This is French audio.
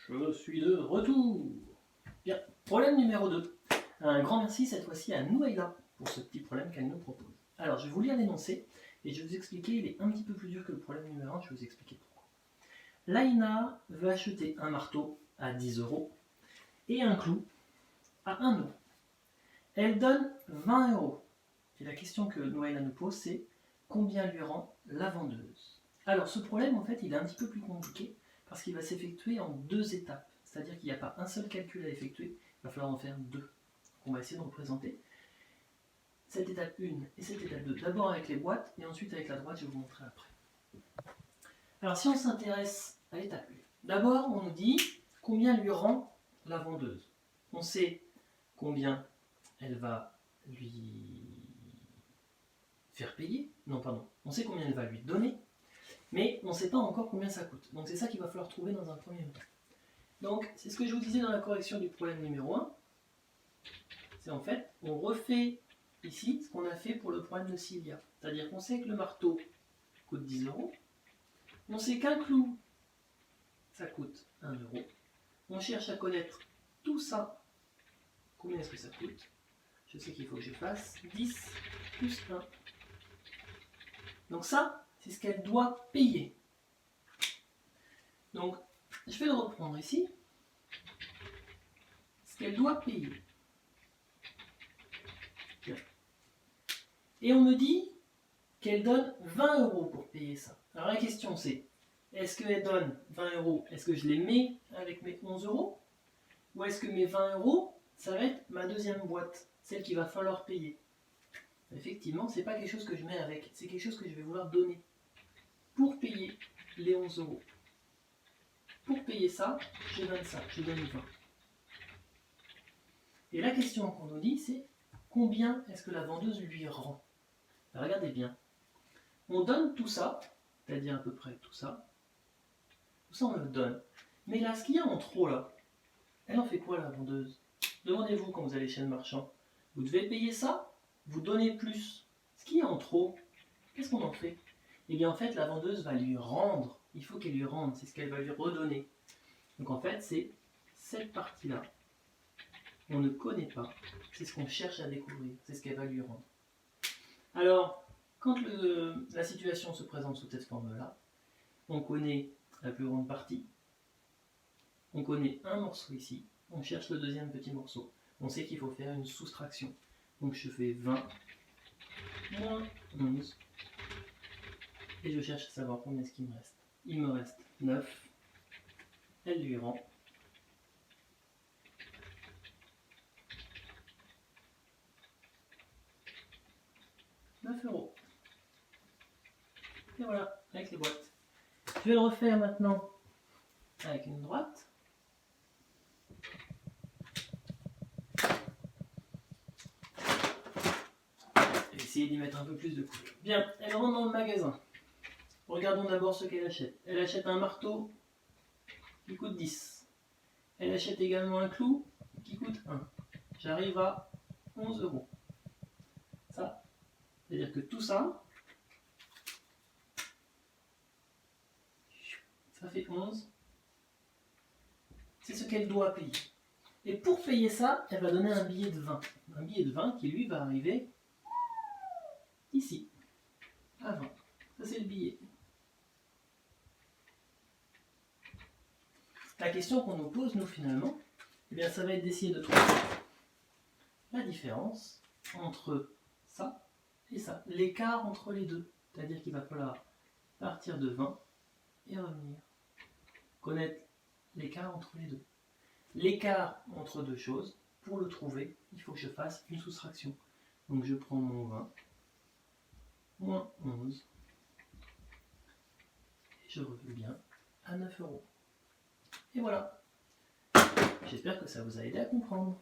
Je suis de retour. Bien, problème numéro 2. Un grand merci cette fois-ci à Nouaila pour ce petit problème qu'elle nous propose. Alors, je vais vous lire l'énoncé et je vais vous expliquer, il est un petit peu plus dur que le problème numéro 1, je vais vous expliquer pourquoi. Laïna veut acheter un marteau à 10 € et un clou à 1 €. Elle donne 20 €. Et la question que Nouaila nous pose, c'est combien lui rend la vendeuse? Alors, ce problème, en fait, il est un petit peu plus compliqué parce qu'il va s'effectuer en 2 étapes. C'est-à-dire qu'il n'y a pas un seul calcul à effectuer, il va falloir en faire 2. Donc, on va essayer de représenter cette étape 1 et cette étape 2. D'abord avec les boîtes et ensuite avec la droite, je vais vous montrer après. Alors, si on s'intéresse à l'étape 1, d'abord, on nous dit combien lui rend la vendeuse. On sait combien elle va lui faire payer. Non, pardon. On sait combien elle va lui donner, mais on ne sait pas encore combien ça coûte. Donc, c'est ça qu'il va falloir trouver dans un premier temps. Donc, c'est ce que je vous disais dans la correction du problème numéro 1. C'est en fait, on refait ici ce qu'on a fait pour le problème de Sylvia. C'est-à-dire qu'on sait que le marteau coûte 10 €. On sait qu'un clou, ça coûte 1 €. On cherche à connaître tout ça. Combien est-ce que ça coûte? Je sais qu'il faut que je fasse 10 plus 1. Donc ça, c'est ce qu'elle doit payer. Donc, je vais le reprendre ici. Ce qu'elle doit payer. Bien. Et on me dit qu'elle donne 20 € pour payer ça. Alors la question c'est, est-ce qu'elle donne 20 €, est-ce que je les mets avec mes 11 €? Ou est-ce que mes 20 €, ça va être ma deuxième boîte, celle qu'il va falloir payer? Effectivement, c'est pas quelque chose que je mets avec, c'est quelque chose que je vais vouloir donner pour payer les 11 €. Pour payer ça, je donne 20. Et la question qu'on nous dit, c'est combien est-ce que la vendeuse lui rend? Alors, regardez bien. On donne tout ça, c'est-à-dire à peu près tout ça on le donne. Mais là, ce qu'il y a en trop là, elle en fait quoi la vendeuse? Demandez-vous quand vous allez chez le marchand. Vous devez payer ça, vous donnez plus. Ce qu'il y a en trop, qu'est-ce qu'on en fait? Eh bien en fait, la vendeuse va lui rendre. Il faut qu'elle lui rende, c'est ce qu'elle va lui redonner. Donc en fait, c'est cette partie-là. On ne connaît pas. C'est ce qu'on cherche à découvrir. C'est ce qu'elle va lui rendre. Alors, quand la situation se présente sous cette forme-là, on connaît la plus grande partie, on connaît un morceau ici, on cherche le deuxième petit morceau. On sait qu'il faut faire une soustraction. Donc je fais 20 moins 11 et je cherche à savoir combien est-ce qu'il me reste. Il me reste 9. Elle lui rend 9 €. Et voilà, avec les boîtes. Je vais le refaire maintenant avec une droite. Essayer d'y mettre un peu plus de couleur. Bien, elle rentre dans le magasin. Regardons d'abord ce qu'elle achète. Elle achète un marteau qui coûte 10. Elle achète également un clou qui coûte 1. J'arrive à 11 €. Ça, c'est-à-dire que tout ça, ça fait 11. C'est ce qu'elle doit payer. Et pour payer ça, elle va donner un billet de 20. Un billet de 20 qui, lui, va arriver ici, à 20. Ça, c'est le billet. La question qu'on nous pose, nous, finalement, eh bien, ça va être d'essayer de trouver la différence entre ça et ça. L'écart entre les deux. C'est-à-dire qu'il va falloir partir de 20 et revenir. Connaître l'écart entre les deux. L'écart entre deux choses, pour le trouver, il faut que je fasse une soustraction. Donc je prends mon 20, moins 11, et je reviens à 9 €. Et voilà. J'espère que ça vous a aidé à comprendre.